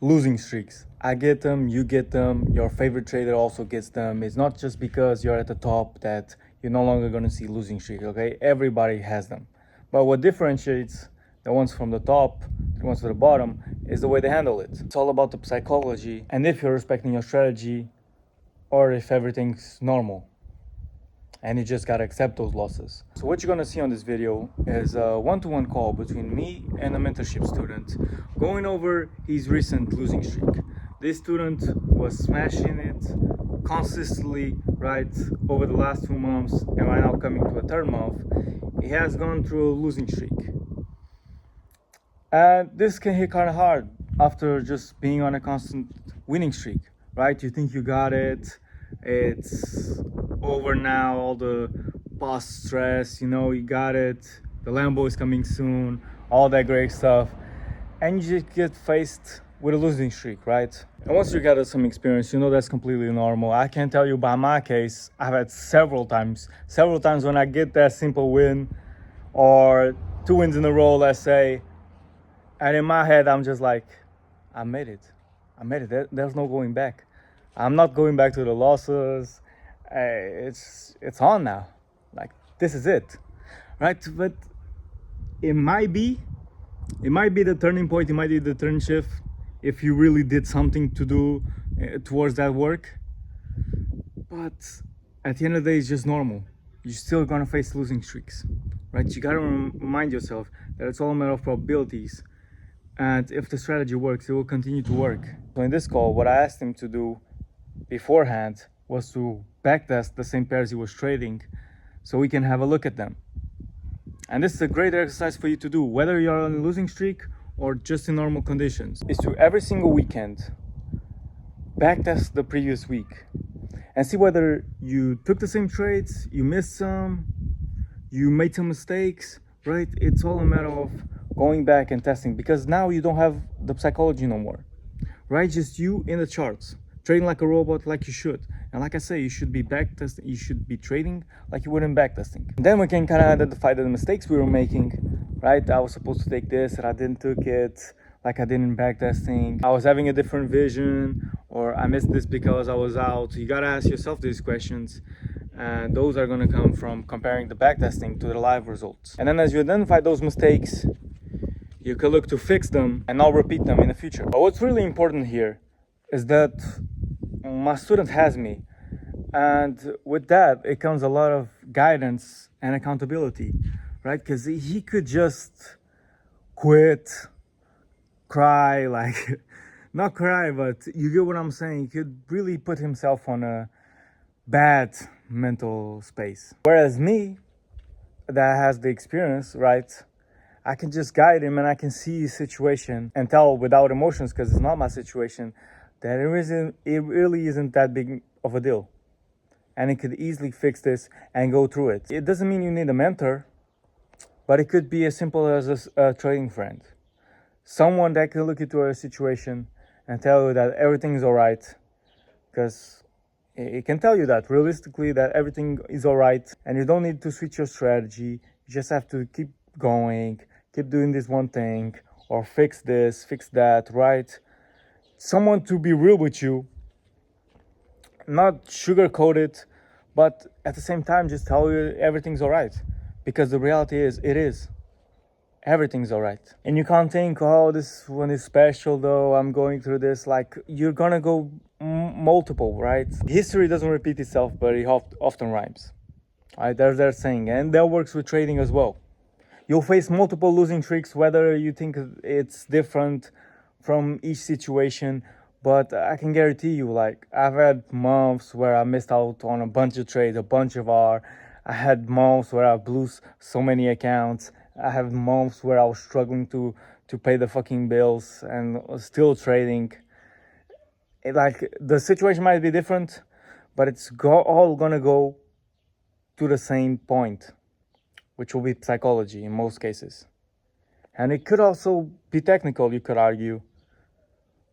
Losing streaks. I get them, you get them, your favorite trader also gets them. It's not just because you're at the top that you're no longer going to see losing streaks, okay? Everybody has them. But what differentiates the ones from the top, the ones to the bottom, is the way they handle it. It's all about the psychology and if you're respecting your strategy or if everything's normal and you just gotta accept those losses. So what you're gonna see on this video is a one-to-one call between me and a mentorship student going over his recent losing streak. This student was smashing it consistently right over the last 2 months, and right now coming to a third month, he has gone through a losing streak. And this can hit kind of hard after just being on a constant winning streak, right? You think you got it, it's over now, all the past stress, you got it, the Lambo is coming soon, all that great stuff, and you just get faced with a losing streak, right? And once you gather some experience, that's completely normal. I can tell you by my case, I've had several times when I get that simple win or 2 wins in a row, let's say, and in my head, I'm just like, I made it. There's no going back. I'm not going back to the losses. It's on now. Like, this is it, right? But it might be the turning point. It might be the turn shift if you really did something to do towards that work. But at the end of the day, it's just normal. You're still gonna face losing streaks, right? You gotta remind yourself that it's all a matter of probabilities. And if the strategy works, it will continue to work. So in this call, what I asked him to do beforehand was to backtest the same pairs he was trading so we can have a look at them. And this is a great exercise for you to do, whether you're on a losing streak or just in normal conditions, is to every single weekend backtest the previous week and see whether you took the same trades, you missed some, you made some mistakes, right? It's all a matter of going back and testing, because now you don't have the psychology no more, right? Just you in the charts, trading like a robot, like you should. And like I say, you should be backtesting, you should be trading like you would in backtesting. Then we can kind of identify the mistakes we were making, right? I was supposed to take this and I didn't took it, like I did in backtesting. I was having a different vision, or I missed this because I was out. You gotta ask yourself these questions. And those are gonna come from comparing the backtesting to the live results. And then as you identify those mistakes, you can look to fix them and not repeat them in the future. But what's really important here is that my student has me. And with that, it comes a lot of guidance and accountability, right? Because he could just quit, cry, like, not cry, but you get what I'm saying. He could really put himself on a bad mental space. Whereas me, that has the experience, right? I can just guide him and I can see his situation and tell without emotions, because it's not my situation, that it really isn't that big of a deal. And he could easily fix this and go through it. It doesn't mean you need a mentor, but it could be as simple as a trading friend. Someone that can look into a situation and tell you that everything is all right, because it can tell you that realistically that everything is all right and you don't need to switch your strategy. You just have to keep going, keep doing this one thing, or fix this, fix that, right? Someone to be real with you, not sugarcoat it, but at the same time just tell you everything's all right, because the reality is everything's all right. And you can't think, oh, this one is special though, I'm going through this. Like, you're gonna go multiple, right? History doesn't repeat itself, but it often rhymes, right? There's their saying, and that works with trading as well. You'll face multiple losing streaks, whether you think it's different from each situation. But I can guarantee you, like, I've had months where I missed out on a bunch of trades, a bunch of R. I had months where I blew so many accounts. I have months where I was struggling to pay the fucking bills and still trading. Like, the situation might be different, but it's all gonna go to the same point, which will be psychology in most cases. And it could also be technical, you could argue,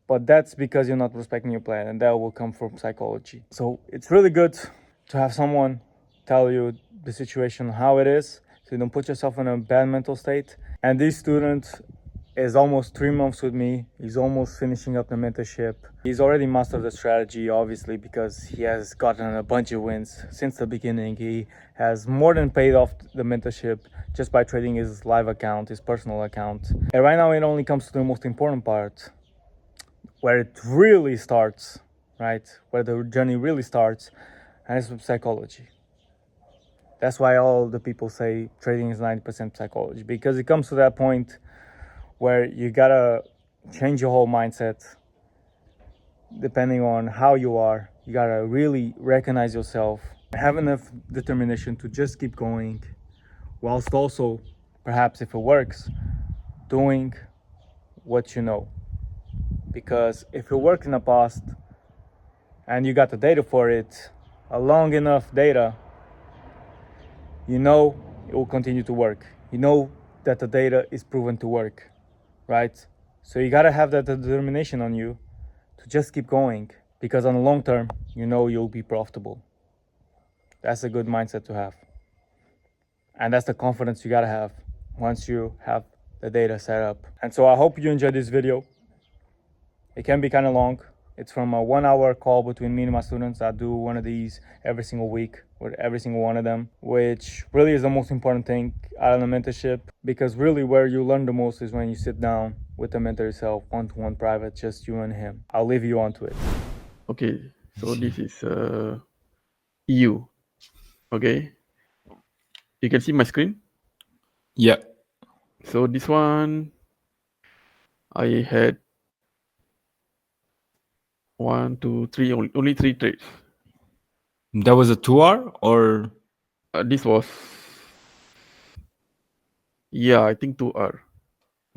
but that's because you're not respecting your plan, and that will come from psychology. So it's really good to have someone tell you the situation, how it is, so you don't put yourself in a bad mental state. And this student is almost 3 months with me. He's almost finishing up the mentorship. He's already mastered the strategy, obviously, because he has gotten a bunch of wins since the beginning. He has more than paid off the mentorship just by trading his live account, his personal account. And right now, it only comes to the most important part, where it really starts, right? Where the journey really starts, and it's with psychology. That's why all the people say trading is 90% psychology, because it comes to that point where you gotta change your whole mindset depending on how you are. You gotta really recognize yourself, have enough determination to just keep going, whilst also, perhaps if it works, doing what you know. Because if it worked in the past and you got the data for it, a long enough data, you know it will continue to work. You know that the data is proven to work, right? So you gotta have that determination on you to just keep going, because on the long term, you know you'll be profitable. That's a good mindset to have. And that's the confidence you gotta have once you have the data set up. And so I hope you enjoyed this video. It can be kind of long. It's from a 1 hour call between me and my students. I do one of these every single week with every single one of them, which really is the most important thing out of the mentorship, because really where you learn the most is when you sit down with the mentor yourself, one-to-one private, just you and him. I'll leave you onto it. Okay, so this is EU. Okay, you can see my screen. Yeah. So this one, I had 1, 2, 3, only 3 trades. That was a 2R or? This was, yeah, I think 2R.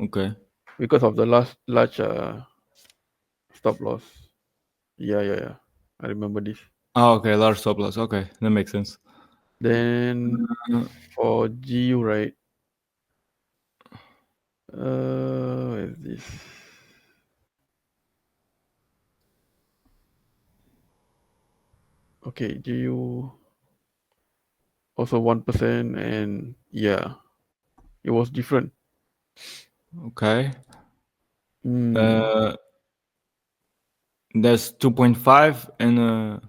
Okay. Because of the large stop loss. Yeah. I remember this. Oh, okay. Large stop loss. Okay, that makes sense. Then for GU, right? Where is this? Okay, GU also 1%, and yeah, it was different. Okay. There's 2.5 and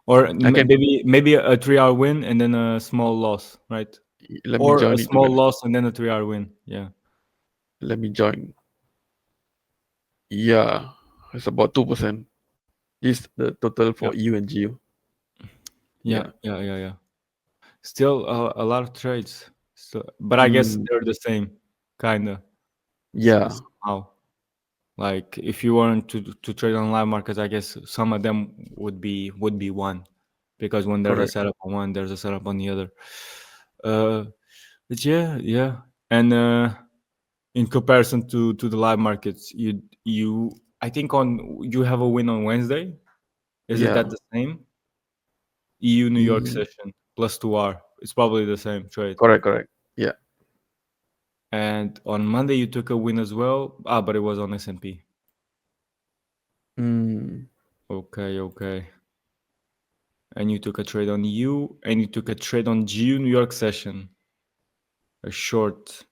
or maybe a 3-hour win and then a small loss, right? Let me Or join a it small together. loss and then a 3-hour win. Yeah. Let me join. Yeah, it's about 2%. This the total for Yep. EU and GU. Yeah. Still a lot of trades. So, but I guess they're the same, kinda. Yeah, Somehow. Like if you weren't to trade on live markets, I guess some of them would be one, because when there's a correct. setup on one, there's a setup on the other. But yeah, and in comparison to the live markets, you I think you have a win on Wednesday. Is it Yeah. that the same? EU New York Mm, session plus 2R. It's probably the same trade. correct. Yeah. And on Monday you took a win as well. But it was on S&P. Mm, Okay. And you took a trade on EU, and you took a trade on GU New York session. A short.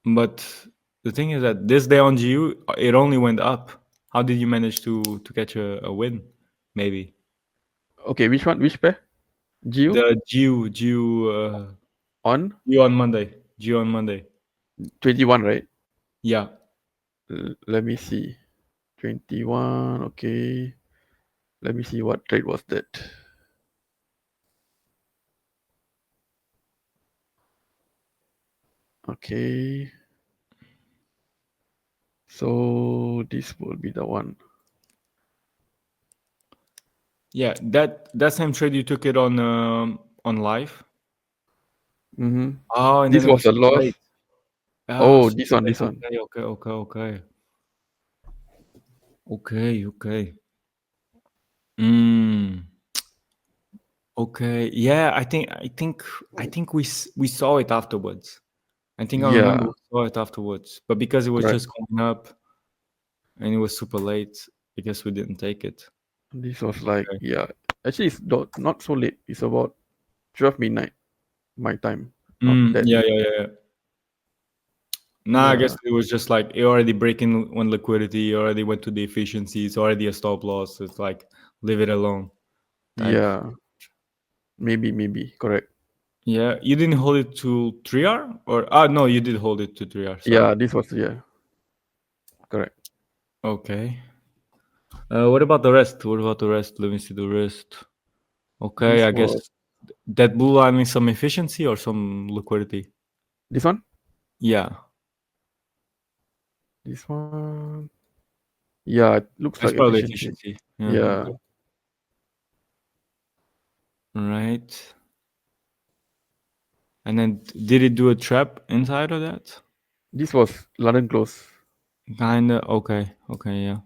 But the thing is that this day on GU, it only went up. How did you manage to catch a win? Maybe okay, which one? Which pair? GU the GU on GU on Monday. GU on Monday. 21, right? Yeah. Let me see. 21. Okay. Let me see what trade was that. Okay. So this will be the one. Yeah, that same trade you took it on live. Mm-hmm. Oh, and then This it was was a super loss. late. Oh, Super this one. late. Okay. Mm. Okay. Yeah, I think we saw it afterwards. I think I remember Yeah, we saw it afterwards, but because it was correct. just going up and it was super late, I guess we didn't take it. This was like, Okay. yeah. Actually, it's not so late. It's about 12 midnight my time, not that Yeah, late. yeah, yeah. Nah, I guess Yeah, it was just like you already breaking one liquidity, you already went to the efficiency, it's already a stop loss. It's like leave it alone type. yeah, maybe correct. Yeah, you didn't hold it to 3R or no, you did hold it to 3R. Sorry. Yeah, this was correct. Okay. What about the rest? What about the rest? Let me see the rest. Okay, This I was guess that blue line means some efficiency or some liquidity. this one. Yeah, This one. Yeah, it looks it's like probably efficiency. efficiency. Yeah. Yeah, Okay. Right. And then did it do a trap inside of that? this was London close. Kinda. Okay. Okay. Yeah.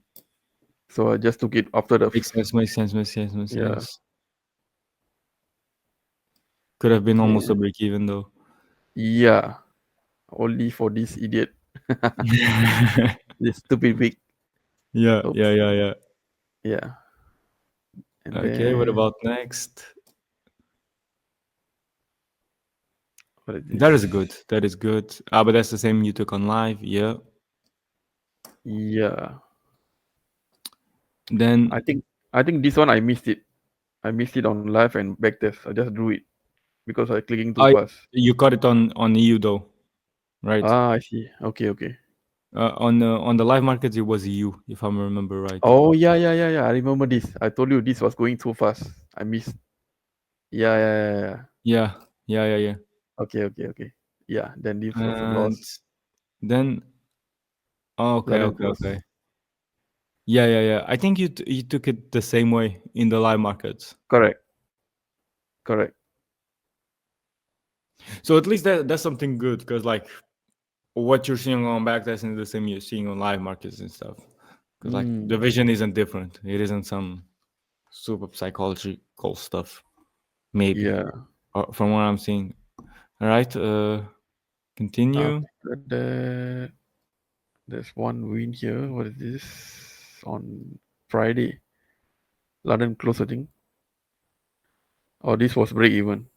So I just took it after the. Makes sense. Makes sense. Makes sense. Makes Yeah. sense. Could have been almost Okay. a break even though. Yeah. Only for this idiot. Yeah. This stupid week. Yeah. Oops. Yeah. Yeah. Yeah. And Okay. What then about next? what is That is this? good. That is good. But that's the same you took on live. Yeah. Yeah. Then I think this one I missed it. I missed it on live and backtest. I just drew it because I clicking too I fast. you caught it on EU though, right? I see. Okay. On the live markets it was EU, if I remember right. Oh yeah. I remember this. I told you this was going too fast. I missed. Yeah. Yeah. Yeah. Yeah. Yeah. Okay. Yeah. Then this was a And loss. then okay. London Okay. close. Okay. Yeah. I think you took it the same way in the live markets. Correct. So at least that's something good because like what you're seeing on backtesting is the same you're seeing on live markets and stuff. Because like the Mm. vision isn't different. It isn't some super psychological stuff. Maybe Yeah. from what I'm seeing. All right. Continue. After that, there's one win here. What is this? On Friday, London close, I think. Oh, this was break even.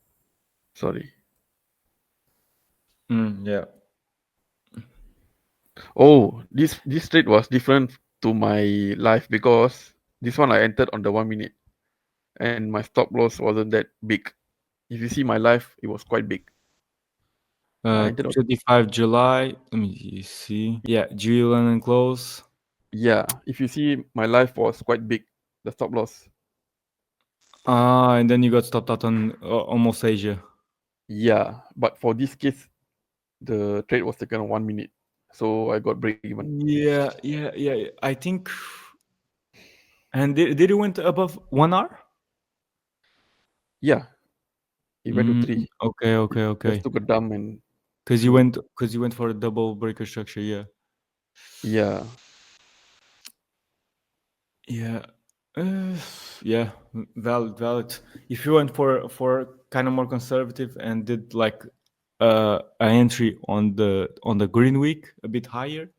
Sorry. Yeah. Oh, this trade was different to my life because this one I entered on the 1 minute and my stop loss wasn't that big. If you see my life, it was quite big. I entered on 25 July. Let me see. Yeah, Julian and close. yeah. If you see my life was quite big, the stop loss. And then you got stopped out on almost Asia. Yeah, but for this case, the trade was taken on 1 minute, so I got break even. Yeah. I think. And did it went above 1 hour? Yeah, it went to 3. It just Okay. took a dump and Because shoot. you went for a double breaker structure. Yeah. Yeah, Yeah. Uh, yeah. Valid. If you went for kind of more conservative and did like an entry on the green week a bit higher,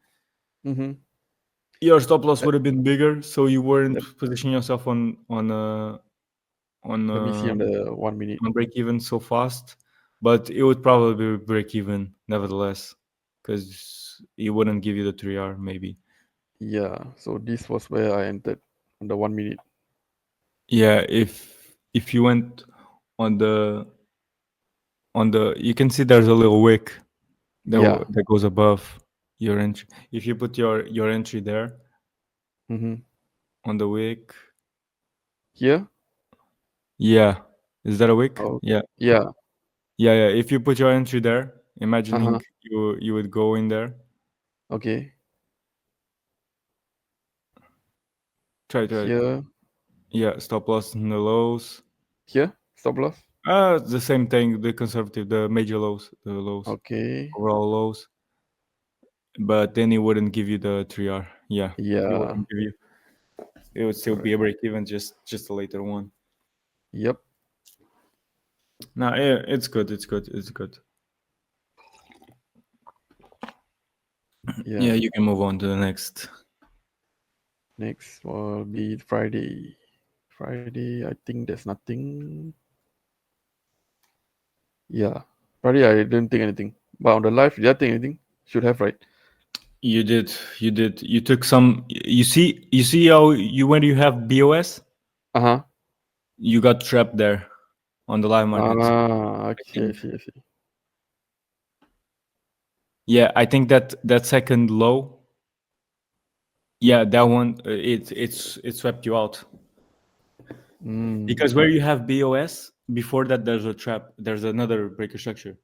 mm-hmm. your stop loss Let, would have been bigger, so you weren't let, positioning yourself on let me see on the 1 minute. break even so fast. But it would probably break even nevertheless, because it wouldn't give you the 3R maybe. Yeah, so this was where I entered on the 1 minute. Yeah, if you went on the you can see there's a little wick Yeah, that goes above your entry. If you put your entry there mm-hmm. on the wick, Here. yeah, is that a wick? Oh, Yeah. yeah. Yeah. If you put your entry there, imagining Uh-huh. you would go in there. Okay. Try. Here. Yeah, stop loss in the lows. Here. Stop loss. The same thing. The conservative, the major lows, the lows, Okay. overall lows. But then it wouldn't give you the 3R. Yeah, it Yeah. wouldn't give you. It would still be Correct. a break even, just a later one. Yep. No, yeah, it's good. It's good. Yeah, Yeah. you can move on to the next. Next will be Friday. Friday, I think there's nothing. Yeah. Friday I didn't take anything. But on the live, did I take anything? Should have, right? You did. You did. You took some. You see how you when you have BOS, Uh-huh. you got trapped there on the live markets. Ah, I okay, I think. see, I see. Yeah, I think that that second low. Yeah, that one. It swept you out because Mm, where you have BOS before that, there's a trap. There's another breaker structure.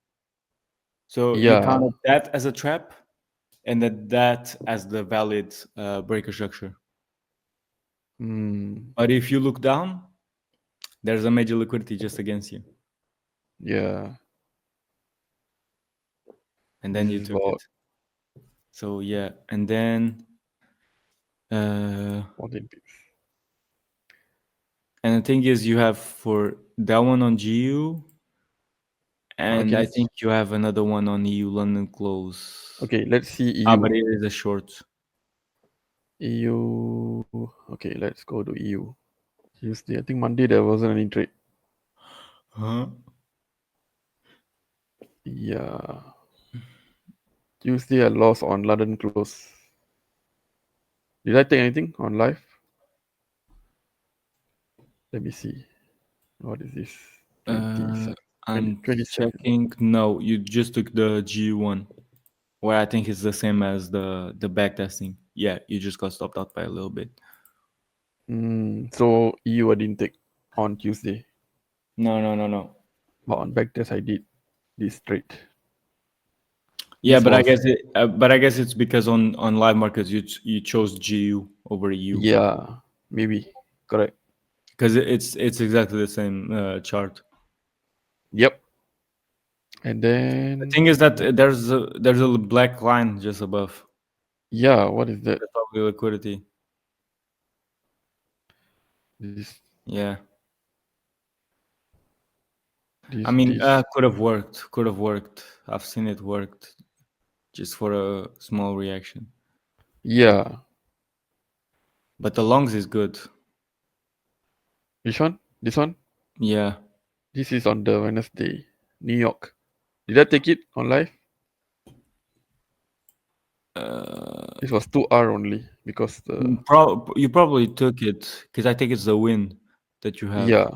So you yeah. counted that as a trap, and that as the valid breaker structure. Mm, But if you look down, there's a major liquidity just against you, yeah. and then This you is took about it. So yeah, and then 14 pips. and the thing is, you have for that one on GU, and Okay, I let's think you have another one on EU London close. let's see Ah, EU. but it is a short. EU. Okay, let's go to EU. Tuesday. I think Monday there wasn't any trade. Huh? Yeah. Tuesday I lost on London close. Did I take anything on live? Let me see. What is this? 20 Uh, sec- 20, I'm 22nd. checking. No, you just took the GU one, where I think it's the same as the back testing. Yeah, you just got stopped out by a little bit. So EU I didn't take on Tuesday. No, no, no, no. But on backtest I did this trade. Yeah, This was but I guess it's because on live markets you chose GU over EU yeah, maybe. Correct. because it's exactly the same chart. Yep. And The then thing is that there's a black line just above. yeah, what is that? That's probably liquidity. This Yeah, I this mean, this could have worked. Could have worked. I've seen it worked just for a small reaction. yeah. But the longs is good. Which one? This one? Yeah. This is on the Wednesday. New York. Did I take it on live? This was 2R only because the You probably took it because I think it's the win that you have. yeah,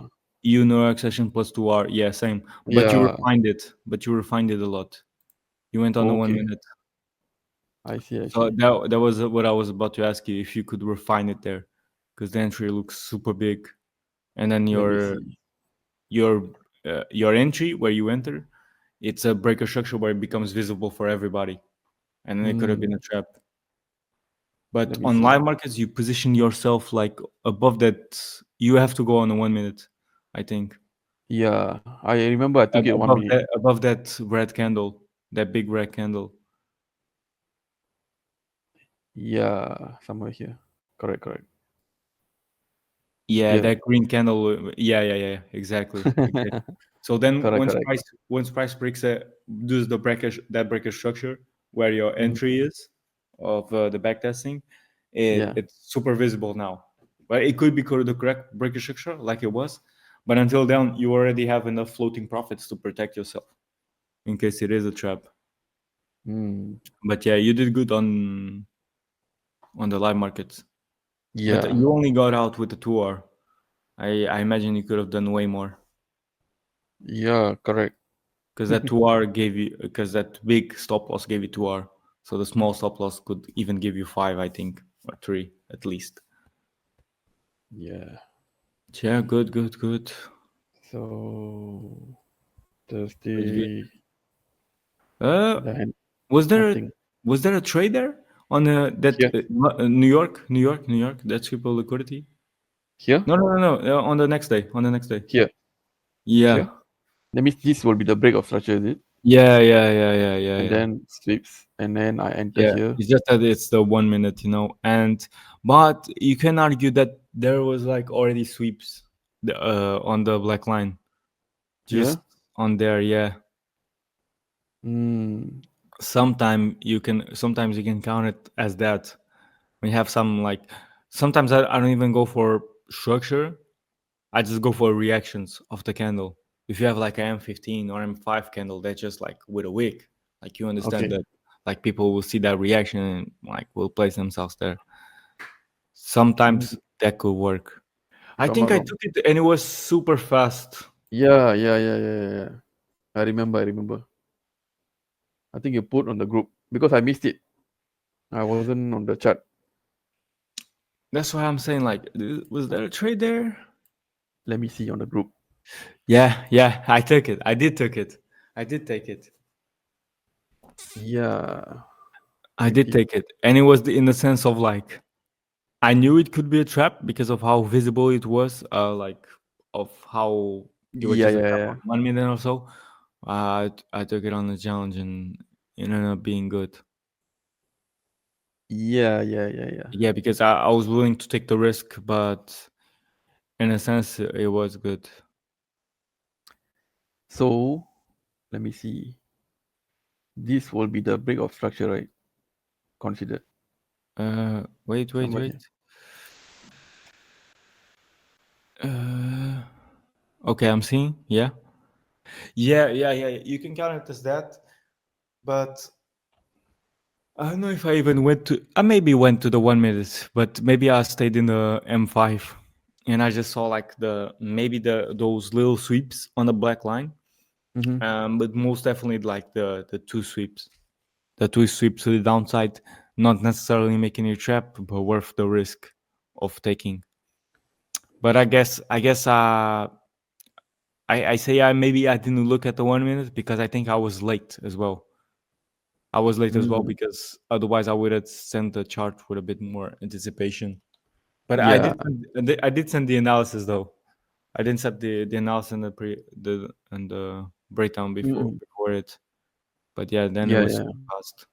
You know accession plus 2R. Yeah, same. But you yeah. refined it. But you refined it a lot. You went on the 1 Okay. minute. I see, I So see. that was what I was about to ask you if you could refine it there, because the entry looks super big, and then Let me see. your your entry where you enter, it's a breaker structure where it becomes visible for everybody, and then it could have been Hmm. a trap. But Let me on see. live markets, you position yourself like above that. You have to go on a 1 minute, I think. Yeah, I remember I took it 1 minute. Above that red candle, that big red candle. Yeah, somewhere here. Correct, correct. Yeah, Here. that green candle. Yeah. Exactly, exactly. So then Correct, correct. once price breaks does the breaker structure where your Mhm. entry is of the backtesting, Yeah. it's super visible now. But it could be the correct breaker structure like it was, but until then you already have enough floating profits to protect yourself in case it is a trap. Hmm. But yeah, you did good on the live markets. But Yeah. you only got out with the 2R. I imagine you could have done way more. Yeah, correct. Because that 2R gave you, because that big stop loss gave you 2R. So the small stop loss could even give you 5, I think, or 3 at least. Yeah. Yeah, good, good, good. So But Thursday, Uh, then was there a, nothing was there a trade there on that here. New York, that triple liquidity? Here, No. On the next day, on the next day. here, Yeah, here. That means this will be the break of structure, is it? And yeah. then sweeps, and then I enter Yeah, here. it's just that it's the 1 minute, and but you can argue that there was like already sweeps on the black line, just Here. on there. Yeah, Hmm. sometimes you can count it as that. When you have some like, sometimes I don't even go for structure. I just go for reactions of the candle if you have like an M15 or M5 candle that's just like with a wick, like you understand Okay. that like people will see that reaction and like will place themselves there. Sometimes that could work. I If I'm think not I wrong. took it and it was super fast. Yeah. I remember. I think you put on the group because I missed it. I wasn't on the chat. That's why I'm saying like, was there a trade there? Let me see on the group. Yeah, I took it. I did take it. Yeah. I Let me did see. take it. And it was in the sense of like, I knew it could be a trap because of how visible it was, like of how it was just a trap Yeah. on 1 minute or so. I took it on the challenge and it ended up being good. Yeah. Yeah, because I was willing to take the risk, but in a sense, it was good. So let me see. This will be the break of structure, right? Considered Wait. somewhere here. Okay, I'm seeing. Yeah. You can count it as that, but I don't know if I even went to. I maybe went to the 1 minute, but maybe I stayed in the M5, and I just saw like the maybe those little sweeps on the black line. Mm-hmm. But most definitely like the two sweeps to the downside, not necessarily making you trap, but worth the risk of taking. But I say maybe I didn't look at the 1 minute because I think I was late as well. I was late as well Mm. because otherwise I would have sent the chart with a bit more anticipation. But Yeah. I did send the analysis though. I didn't set the analysis and the breakdown Mm-mm. before it. But yeah, then it was Yeah. super fast.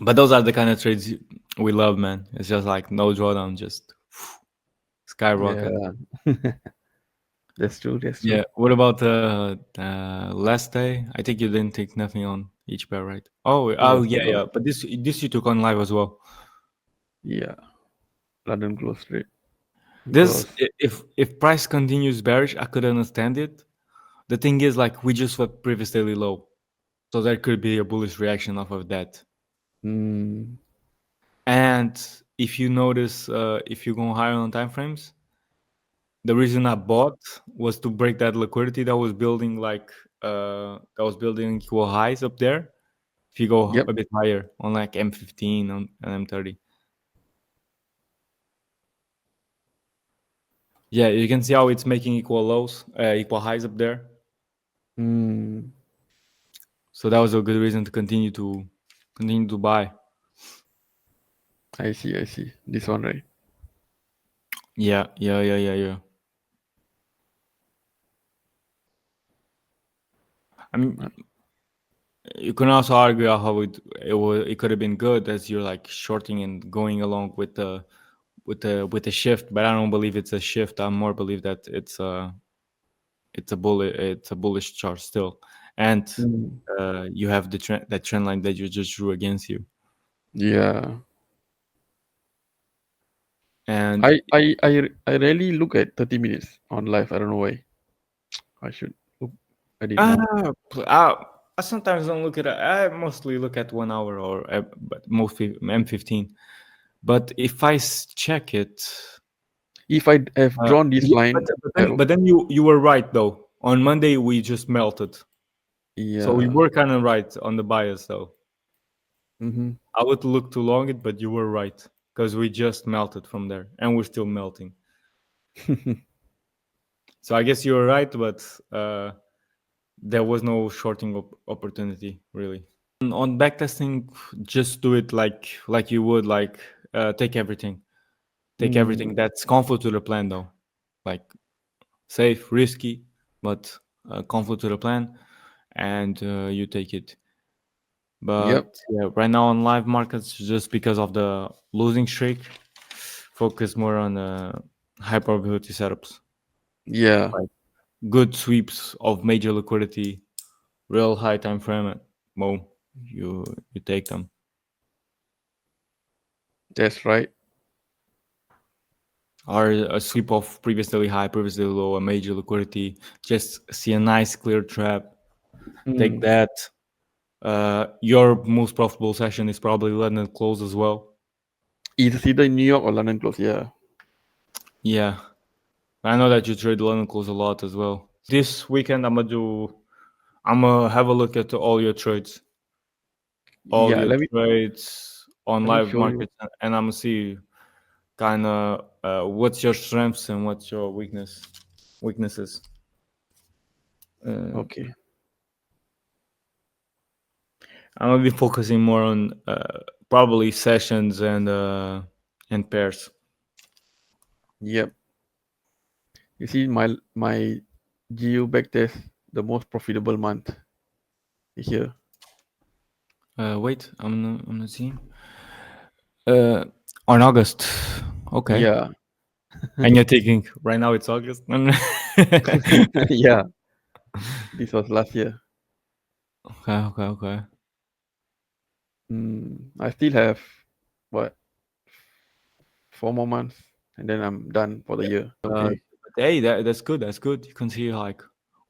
But those are the kind of trades we love, man. It's just like no drawdown, just skyrocket. Yeah. That's true. That's Yeah. true. What about last day? I think you didn't take nothing on each pair, right? Oh No. yeah. But this you took on live as well. Yeah. London close rate This because if price continues bearish, I could understand it. The thing is, like we just swept previous daily low, so there could be a bullish reaction off of that. mm, And if you notice, if you go higher on time frames, the reason I bought was to break that liquidity that was building equal highs up there. If you go yep. a bit higher on like M15 and M30. Yeah, you can see how it's making equal highs up there. Mm, So that was a good reason to continue to buy. I see. This one, right? Yeah. I mean, Uh, you can also argue how it could have been good as you're like shorting and going along with the shift, but I don't believe it's a shift. I more believe that it's a bullish chart still, and mm, you have that trend line that you just drew against you, yeah. and I rarely look at 30 minutes on live. I don't know why. I should look at it more. I sometimes don't look at it. I mostly look at 1 hour or but mostly M15. But if I check it, If I have drawn this yeah, but, line, but I then but then you were right though. On Monday we just melted, so we yeah. were kind of right on the bias though. Mm-hmm. I would look to long it, but you were right because we just melted from there and we're still melting. So I guess you were right, but there was no shorting opportunity really. On backtesting, just do it like you would take everything. Take everything mm, that's conflict to the plan though. Like safe, risky, but conflict to the plan, and you take it. yep. But yeah, right now on live markets, just because of the losing streak, focus more on high probability setups, Yeah. like good sweeps of major liquidity, real high time frame. Boom, you take them. That's right. or a sweep of previously high, previously low, a major liquidity. Just see a nice clear trap. Take that. Your most profitable session is probably London close as well. It's either New York or London close. Yeah. Yeah, I know that you trade London close a lot as well. This weekend I'm gonna have a look at all your trades, Yeah. on Let me live show you. markets, and I'm gonna see kind of what's your strengths and what's your weaknesses. Okay. I'm gonna be focusing more on probably sessions and pairs. Yep. You see my GU backtest, the most profitable month here. Wait, I'm not seeing. On August. Okay. Yeah. And you're thinking right now it's August. Yeah. This was last year. Okay. I still have what 4 more months, and then I'm done for the year. But Okay. hey, that's good. That's good. You can see like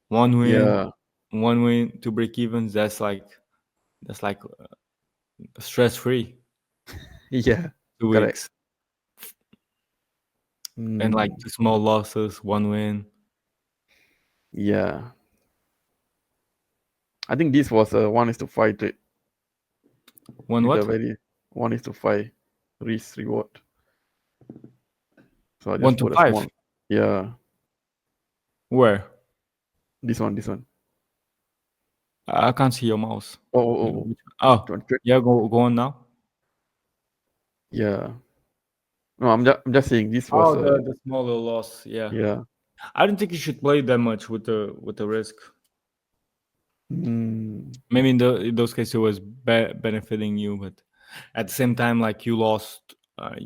one win, Yeah. one win, two break evens. That's like stress free Yeah. 2 weeks, Correct. and like Mm, two small losses, one win. yeah. I think this was a 1:5 trade One with a what? very 1:5 risk reward. So I One just to put a five. small. Yeah. Where? This one. This one. I can't see your mouse. Oh. Oh. Oh. Oh, 20. yeah. Go on now. Yeah. No, I'm just saying this was Oh, a. the small little loss. Yeah. Yeah. I don't think you should play that much with the risk. Mm, Maybe in those cases it was benefiting you, but at the same time, like you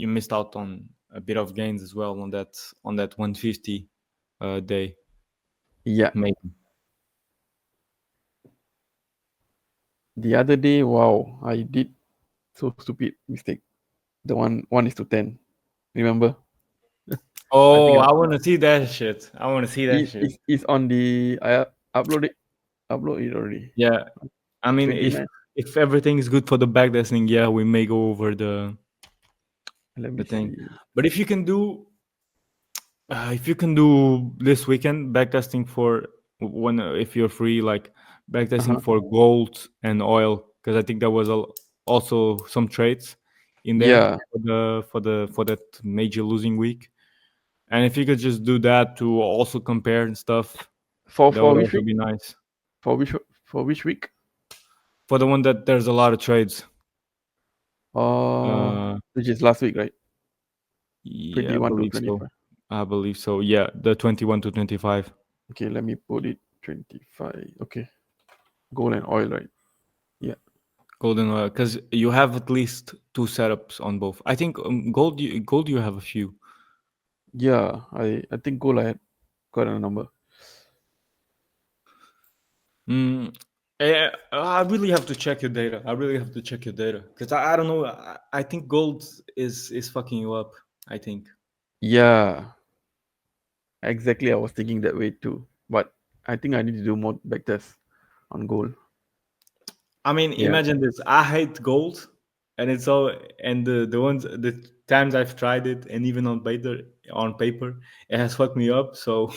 missed out on a bit of gains as well on that 150 day. yeah. Maybe The other day, wow, I did so stupid mistake. The 1:10. Remember? I Oh, think I want to see that shit. I want to see that shit. it's on the I upload it already. Yeah, I mean, if 29. if everything is good for the backtesting, yeah, we may go over Let the me thing. see. But if you can do this weekend backtesting for when if you're free, like backtesting Uh-huh. for gold and oil, because I think there was also some trades in there Yeah. for that major losing week. And if you could just do that to also compare and stuff, For that for would which also week? be nice. For which week? For the one that there's a lot of trades. Uh, Which is last week, right? yeah, I 21 to believe so. 25. I believe so. Yeah, the 21 to 25. Okay, let me put it 25. Okay. Gold and oil, right? Yeah. Golden oil, because you have at least two setups on both. I think gold you have a few. Yeah. I think gold I had quite a number. Mm, I really have to check your data. I really have to check your data because I don't know. I think gold is fucking you up. I think. Yeah. Exactly. I was thinking that way too. But I think I need to do more back tests on gold. I mean, Yeah. imagine this. I hate gold, and it's all and the times I've tried it, and even on paper, it has fucked me up. So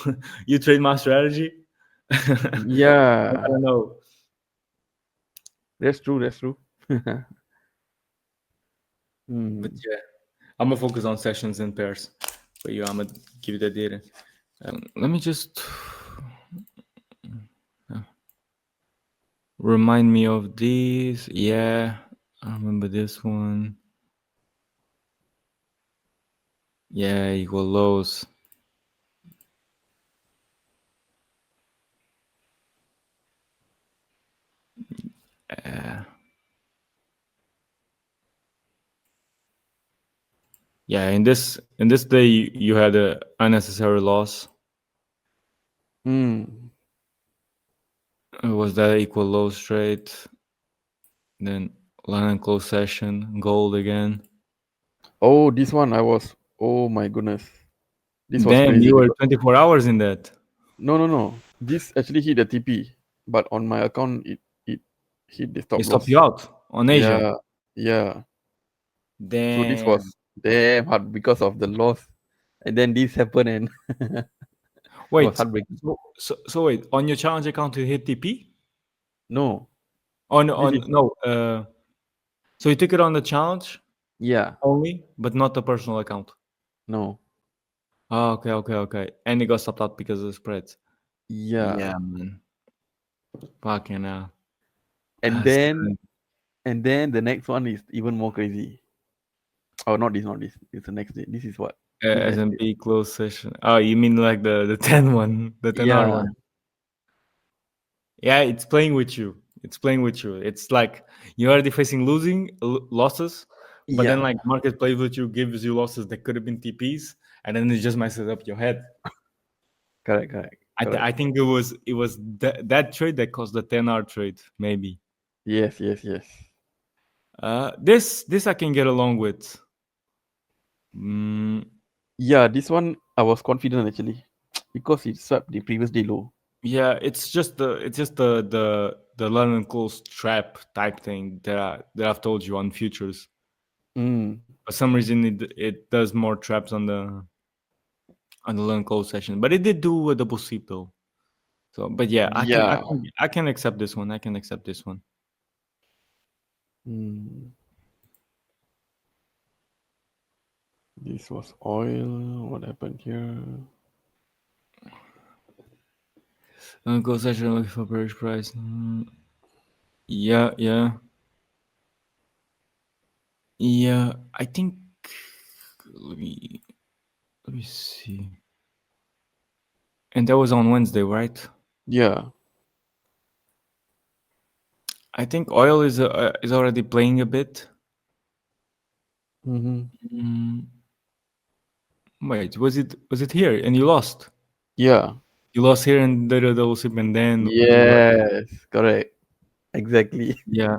you trade my strategy. I Yeah. don't know. That's true. That's true. But Hmm. yeah, I'm gonna focus on sessions and pairs. For you, I'm gonna give you the data. Let me just remind me of these. Yeah, I remember this one. Yeah, equal lows. Yeah, in this day you had a unnecessary loss. Hmm. Was that equal lows trade? Then line and close session, gold again. Oh, this one I was. Oh my goodness. This was Damn, crazy you were because 24 hours in that. no. This actually hit the TP, but on my account it hit the stop They stopped loss. you out on Asia. Yeah, yeah. So this Damn. was damn hard because of the loss, and then this happened, and it was Wait. heartbreaking. So wait, on your challenge account you hit TP? No, On this on is no. So you took it on the challenge yeah, only, but not the personal account. no, Oh, okay. And it got stopped out because of the spreads. yeah, Yeah, man. Fucking hell. and That's then and then the next one is even more crazy. Oh, not this. It's the next day. This is what this Wednesday. S&P close session. Oh, you mean like the 10 one, the 10-hour Yeah, one? Yeah, it's playing with you. It's playing with you. It's like you're already facing losses, but then yeah, like market plays with you, gives you losses that could have been TPs, and then it just messes up your head. correct. I think it was that trade that caused the 10-hour trade, maybe. Yes. This I can get along with. Mm, Yeah, this one I was confident actually because it swept the previous day low. yeah, it's just the London close trap type thing that I've told you on futures. Mm. For some reason, it does more traps on the London close session, but it did do a double sweep though. So, but yeah, Yeah. I can accept this one. I can accept this one. Mm. This was oil. What happened here? London close session looking for bearish price. Yeah. I think let me let me see. And that was on Wednesday, right? Yeah. I think oil is already playing a bit. Mm-hmm. Mm, wait, was it here and you lost? Yeah. You lost here and did a double sweep, and then Yes. Correct. Exactly. yeah.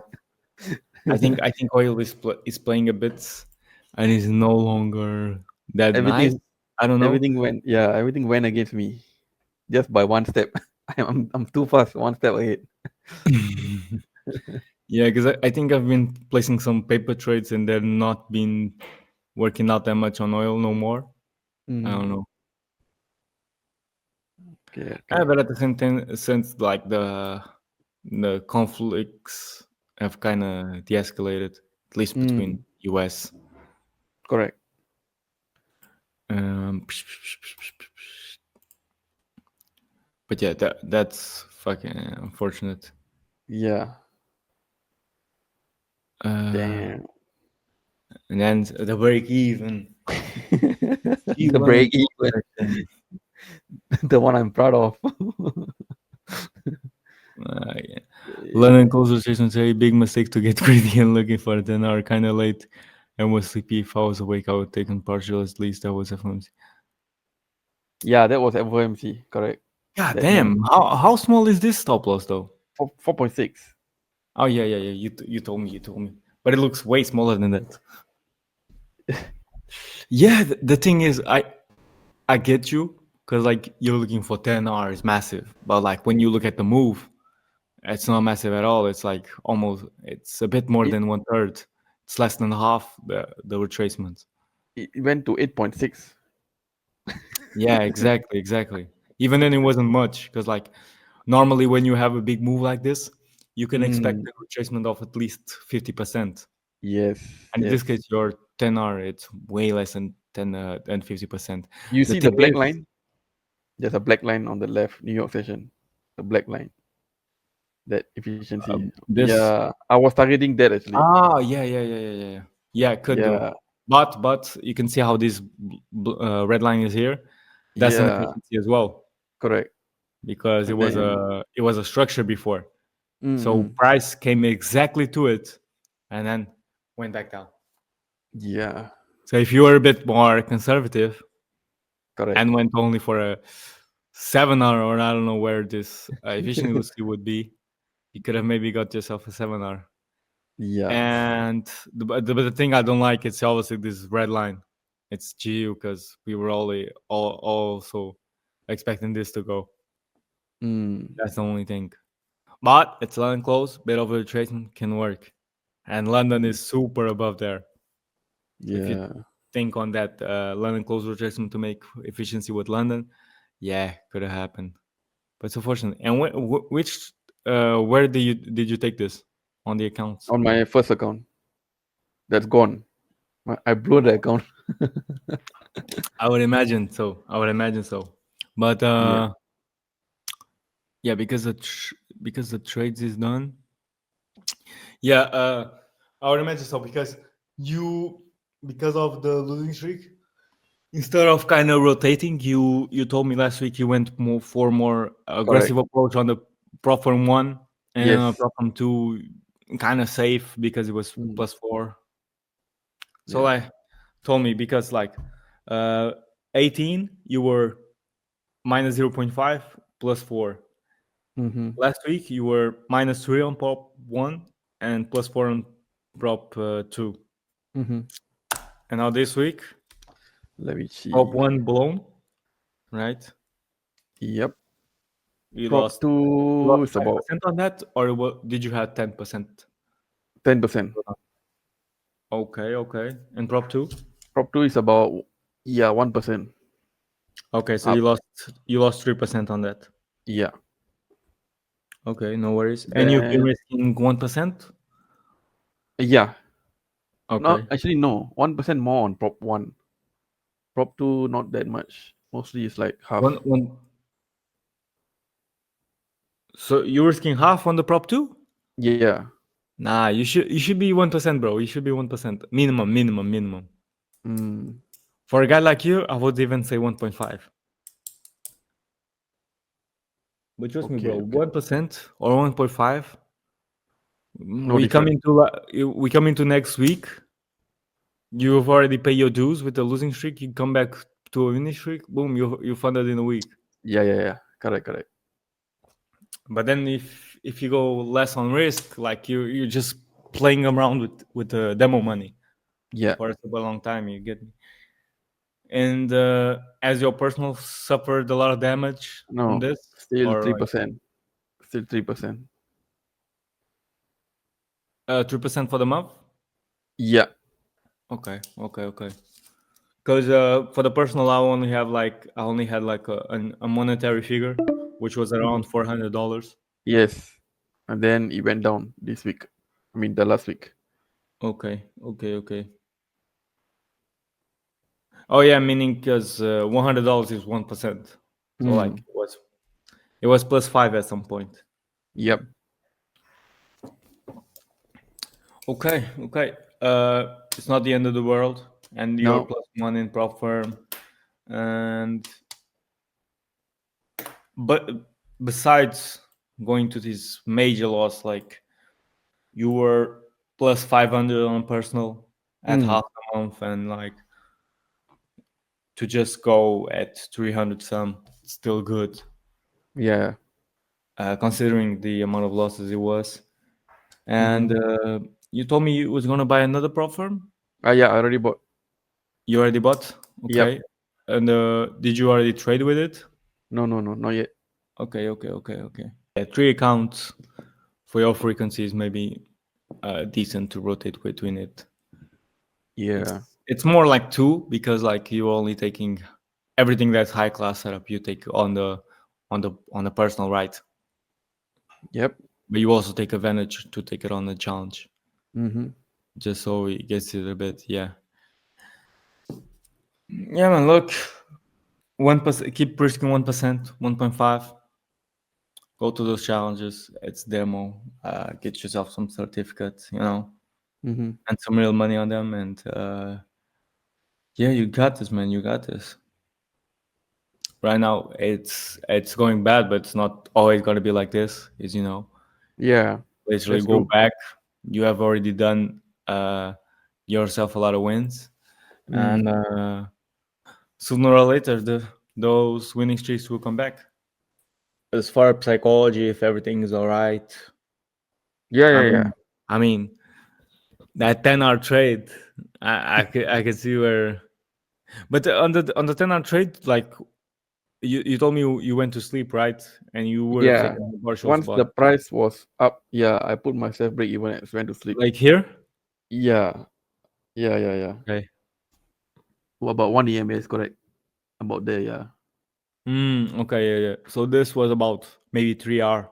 I think oil is playing a bit, and is no longer that nice. everything. I don't know. Everything went. Yeah. Everything went against me just by one step. I'm too fast. One step ahead. Yeah, because I think I've been placing some paper trades and they're not been working out that much on oil no more. I don't Mm. know. Okay. But at the same time, since like the conflicts have kind of de-escalated, at least between Mm. US. Correct. Um, but yeah, that's fucking unfortunate. Yeah. Uh, Damn. and then the break even. The break even. The one I'm proud of. Yeah. London closer station say big mistake to get greedy and looking for it. Then are kind of late and was sleepy. If I was awake, I would take on partial at least. That was FOMC. Yeah, that was FOMC. Correct. God That damn! moment. How small is this stop loss though? 4.6. Oh yeah. You told me. But it looks way smaller than that. Yeah, the thing is, I get you because like you're looking for 10 hours massive, but like when you look at the move, it's not massive at all. It's like it's a bit more It, than 1/3. It's less than half the retracement. it went to 8.6. Yeah, exactly. Even then, it wasn't much because like normally when you have a big move like this, you can expect Mm, a retracement of at least 50%. yes, And in yes. this case, your 10R, it's way less than 50%. You The see the thing black is, line? There's a black line on the left, New York session. The black line. That efficiency. this Yeah, I was targeting that actually. yeah. Yeah, it could do. Yeah, But you can see how this red line is here. That's an yeah, efficiency as well correct. because And then, it was a structure before. So mm, price came exactly to it, and then went back down. yeah, So if you were a bit more conservative correct. and went only for a 7R, or I don't know where this efficiency would be, you could have maybe got yourself a 7R. Yeah. And the thing I don't like is obviously this red line. it's GU because we were also expecting this to go. That's the only thing. But it's London close, bit of retracement can work. And London is super above there. If you Yeah. think on that London close retracement to make efficiency with London, yeah, could have happened. But it's unfortunate. And where did you take this on the accounts? On my first account, that's gone. I blew the account. I would imagine so. But Yeah. yeah, because the trades is done. Yeah, I would imagine so because of the losing streak, instead of kind of rotating, you told me last week you went more aggressive Correct. approach on the prop firm 1 and then on Yes. prop firm 2, kind of safe because it was Mm. +4. So Yeah. like told me because like 18 you were -0.5 +4. Mm-hmm. Last week you were -3 on prop 1 and +4 on prop 2. Mm-hmm. And now this week Let me see. prop 1 blown, right? Yep. You Prop lost 2 is about 5% on that, or did you have 10%? 10%. Okay. And prop 2? Prop 2 is about 1%. Okay, so Up. you lost 3% on that. Yeah. Okay, no worries. And you've been Then risking 1%? yeah. No, Okay. actually no. 1% more on prop 1. Prop 2 not that much. Mostly it's like half. One. So you're risking half on the prop 2? Yeah. Nah, you should be 1%, bro. You should be 1%. Minimum. Mm. For a guy like you, I would even say 1.5. But trust me, bro, Okay. 1% or 1.5. No We come different. into next week. You've already paid your dues with the losing streak. You come back to a winning streak. Boom, you funded in a week. Yeah. Correct. But then if you go less on risk, like you're just playing around with the demo money Yeah. for a super long time, you get me. And as your personal suffered a lot of damage from No. this, Still or like 3%. Still 3%. 3% for the month. Yeah. Okay. Because for the personal, I only had like a monetary figure, which was around $400. Yes. And then it went down this week. I mean the last week. Okay. Oh yeah, meaning because $100 is 1%, so like Mm. it was +5 at some point. Yep. Okay. It's not the end of the world, and you're No. +1 in prop firm, and but besides going to this major loss, like you were +500 on personal at Mm. half the month, and like to just go at 300 some, still good, Yeah. considering the amount of losses it was. And Mm-hmm. you told me you was gonna buy another prop firm. Yeah, I already bought. You already bought, Yep. okay? And did you already trade with it? No, not yet. Okay. Yeah, 3 accounts for your frequencies maybe decent to rotate between it. Yeah. It's more like 2 because like you're only taking everything that's high class setup. You take on the personal, right? Yep. But you also take advantage to take it on the challenge, Mm-hmm. just so it gets it a bit. Yeah, man. Look, 1%. Keep risking 1%, 1.5. Go to those challenges. It's demo. Get yourself some certificates, Mm-hmm. and some real money on them. And yeah, you got this, man. You got this. Right now, it's going bad, but it's not always gonna be like this. Yeah. Literally That's go true. back. You have already done yourself a lot of wins, and Mm. sooner or later, those winning streaks will come back. As far as psychology, if everything is all right, Yeah, I yeah, mean, yeah. I mean that 10-hour trade, I could see where But on the 10-hour trade, like you told me you went to sleep, right? And you would have Yeah. taken the partials, Once but the price was up, yeah, I put myself break even and went to sleep. like here. Yeah. Yeah. Okay. About 1 a.m. is correct. About there, yeah. Okay. Yeah. So this was about maybe 3 hour.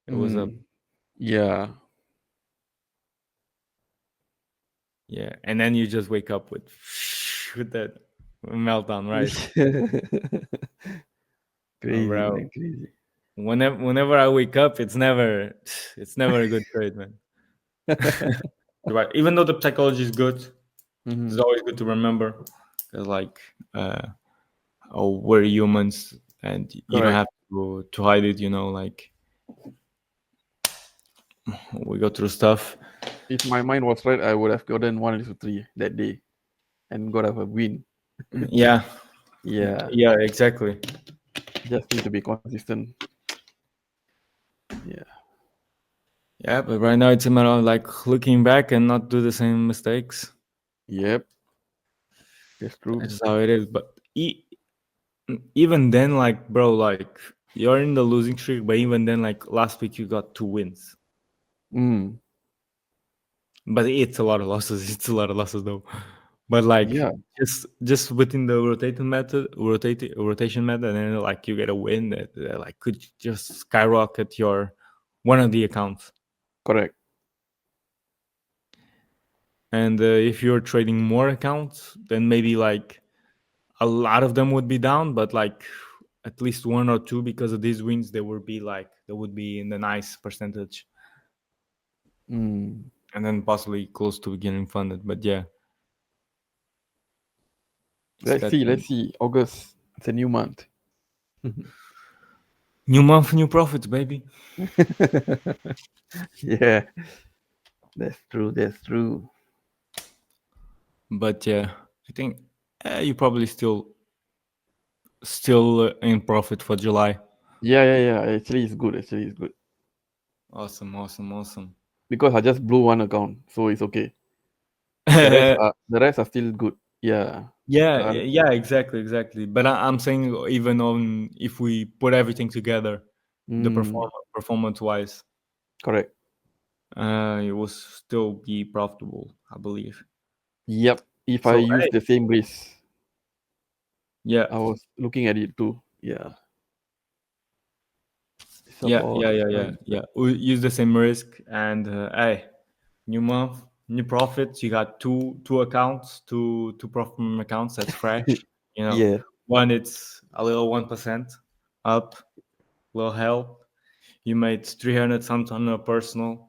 It was up. Yeah. Yeah, and then you just wake up with with that meltdown, right? Crazy, Bro. man, crazy. Whenever I wake up, it's never a good trade, man. You're right. Even though the psychology is good, it's always good to remember because like oh, we're humans and you don't Correct. have to hide it. Like we go through stuff. If my mind was right, I would have gotten 1-3 that day and got a win. Yeah, Yeah. yeah, exactly. Just need to be consistent. Yeah. Yeah, but right now it's a matter of like looking back and not do the same mistakes. Yep. That's true. That's how it is. But even then, like, bro, like you're in the losing streak, but even then, like last week you got 2 wins. But it's a lot of losses. It's a lot of losses though. But like Yeah. just within the rotation method, and then like you get a win that like could just skyrocket your one of the accounts. Correct. And if you're trading more accounts, then maybe like a lot of them would be down, but like at least one or two because of these wins, they would be in the nice percentage, and then possibly close to getting funded. But yeah, Let's see. August. It's a new month. new month, new profits, baby. Yeah. That's true. That's true. But yeah, I think you probably still in profit for July. Yeah. Actually, it's good. Awesome. Because I just blew one account, so it's okay. The rest are still good. Yeah. Yeah, exactly. But I'm saying even on if we put everything together, the performance wise, Correct. it will still be profitable, I believe. Yep. If I So use the same risk, yeah, I was looking at it too. Yeah. It's yeah, about yeah, yeah, yeah, yeah. We use the same risk, and hey, new month, new profits. You got two accounts, two profit from accounts. That's fresh. Yeah. One it's a little 1% up, little help. You made 300 something on a personal.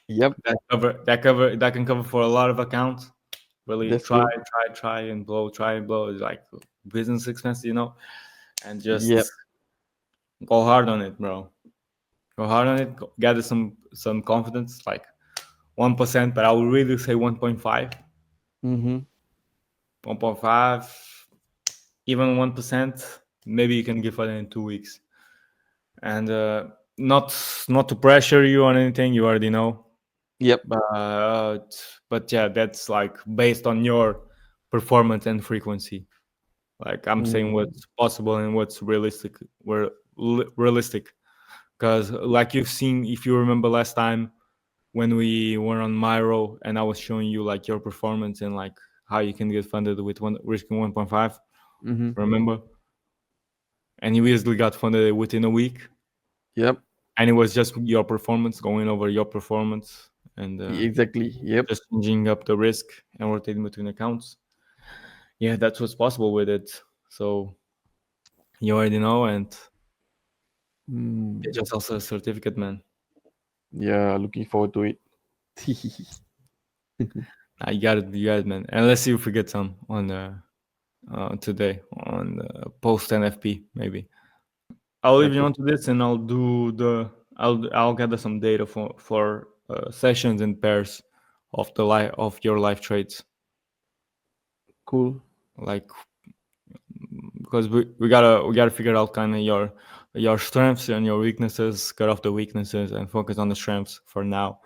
Yep. That can cover for a lot of accounts. Really That's true. try and blow. It's like business expense, and just Yep. go hard on it, bro. Go hard on it. Gather some confidence, like 1%, but I would really say 1.5. 1.5, even 1%. Maybe you can give it in 2 weeks, and not to pressure you on anything. You already know. Yep. But yeah, that's like based on your performance and frequency. Like I'm saying what's possible and what's realistic. Realistic, because like you've seen, if you remember last time when we were on Myro and I was showing you like your performance and like how you can get funded with risking 1.5. Remember? And you easily got funded within a week, Yep. and it was just your performance, going over your performance and Exactly. Yep. just changing up the risk and rotating between accounts. Yeah, that's what's possible with it. So you already know, and get yourself a certificate, man. Yeah. Looking forward to it. You got it, man. And let's see if we get some on today on post NFP maybe. I'll leave you Okay. on to this, and I'll gather some data for sessions and pairs of your live trades. Cool. Like because we gotta figure out kind of your strengths and your weaknesses, cut off the weaknesses and focus on the strengths for now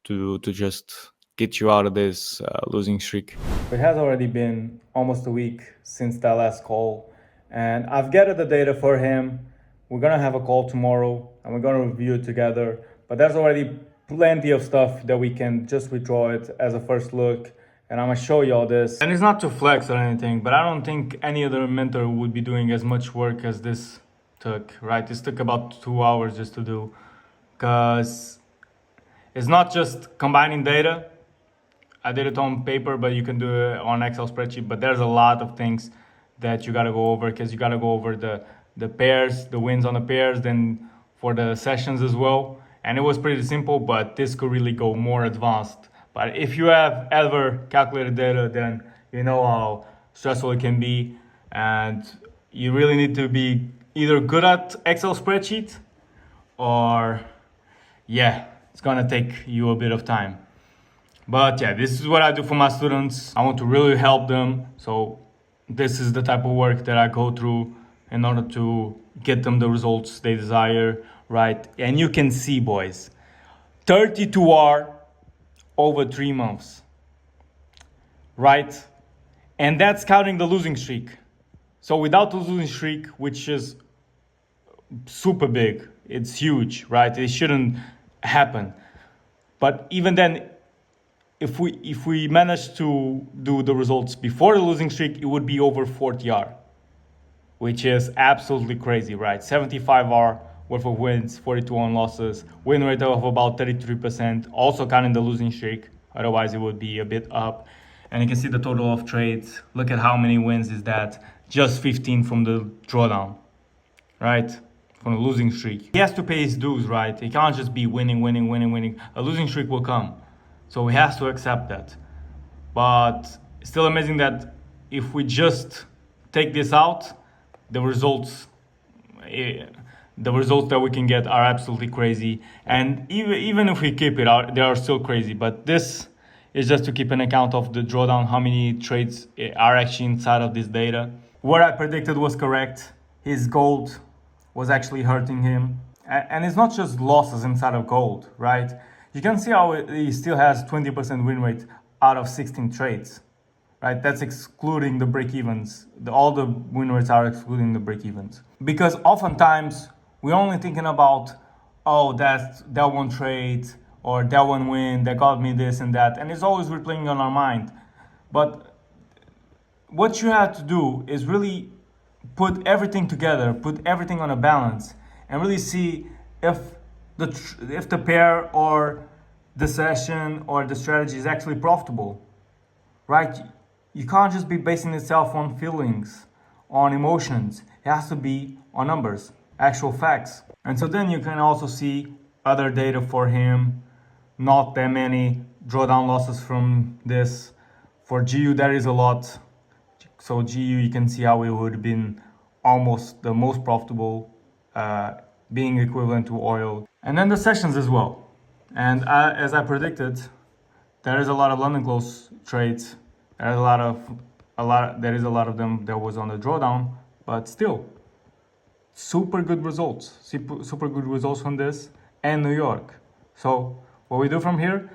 to just get you out of this losing streak. It has already been almost a week since that last call, and I've gathered the data for him. We're gonna have a call tomorrow and we're gonna review it together, but there's already plenty of stuff that we can just withdraw it as a first look, and I'm gonna show you all this. And it's not to flex or anything, but I don't think any other mentor would be doing as much work as this took, right? This took about 2 hours just to do, because it's not just combining data. I did it on paper, but you can do it on Excel spreadsheet. But there's a lot of things that you gotta go over, because you gotta go over the pairs, the wins on the pairs, then for the sessions as well. And it was pretty simple, but this could really go more advanced. But if you have ever calculated data, then you know how stressful it can be, and you really need to be either good at Excel spreadsheet, or yeah, it's gonna take you a bit of time. But yeah, this is what I do for my students. I want to really help them. So this is the type of work that I go through in order to get them the results they desire, right? And you can see, boys, 32R over 3 months, right? And that's counting the losing streak. So without the losing streak, which is super big, it's huge, right? It shouldn't happen. But even then, if we manage to do the results before the losing streak, it would be over 40R, which is absolutely crazy, right? 75R worth of wins, 42 on losses, win rate of about 33%, also counting the losing streak. Otherwise, it would be a bit up. And you can see the total of trades. Look at how many wins is that. Just 15 from the drawdown, right? From the losing streak. He has to pay his dues, right? He can't just be winning. A losing streak will come. So he has to accept that. But it's still amazing that if we just take this out, the results that we can get are absolutely crazy. And even if we keep it out, they are still crazy. But this is just to keep an account of the drawdown, how many trades are actually inside of this data. What I predicted was correct. His gold was actually hurting him. And it's not just losses inside of gold, right? You can see how he still has 20% win rate out of 16 trades, right? That's excluding the break-evens. All the win rates are excluding the break-evens. Because oftentimes, we're only thinking about, oh, that one trade, or that one win, that got me this and that. And it's always replaying on our mind. But what you have to do is really put everything together, put everything on a balance, and really see if the pair or the session or the strategy is actually profitable, right? You can't just be basing itself on feelings, on emotions. It has to be on numbers, actual facts. And so then you can also see other data for him, not that many drawdown losses from this. For GU, there is a lot. So GU, you can see how it would have been almost the most profitable, being equivalent to oil. And then the sessions as well. And as I predicted, there is a lot of London close trades. There is a lot of them that was on the drawdown, but still, super good results. Super good results from this and New York. So what we do from here,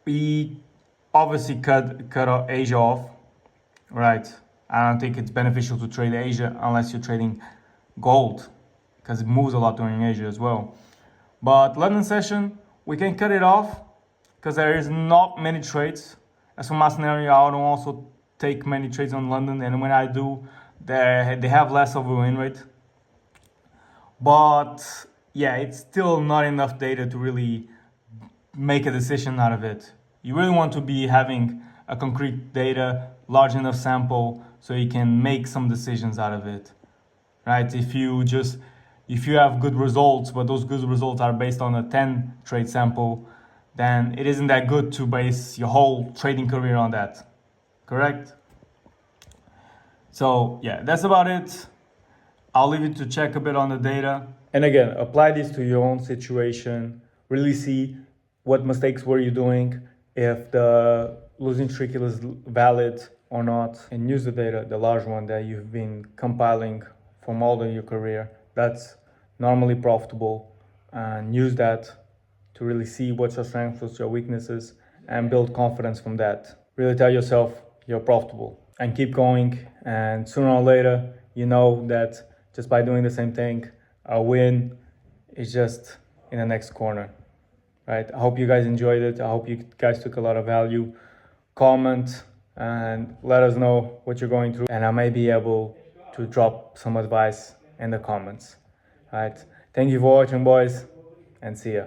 we obviously cut Asia off, right? I don't think it's beneficial to trade Asia unless you're trading gold, because it moves a lot during Asia as well. But London session, we can cut it off because there is not many trades. As for my scenario, I don't also take many trades on London, and when I do, they have less of a win rate. But yeah, it's still not enough data to really make a decision out of it. You really want to be having a concrete data, large enough sample, so you can make some decisions out of it, right? If you have good results, but those good results are based on a 10 trade sample, then it isn't that good to base your whole trading career on that, correct? So yeah, that's about it. I'll leave you to check a bit on the data. And again, apply this to your own situation. Really see what mistakes were you doing, if the losing streak is valid or not, and use the data, the large one that you've been compiling from all of your career. That's normally profitable, and use that to really see what's your strengths, what's your weaknesses, and build confidence from that. Really tell yourself you're profitable, and keep going. And sooner or later, you know that just by doing the same thing, a win is just in the next corner, right? I hope you guys enjoyed it. I hope you guys took a lot of value. Comment and let us know what you're going through, and I may be able to drop some advice in the comments. All right, thank you for watching, boys, and see ya.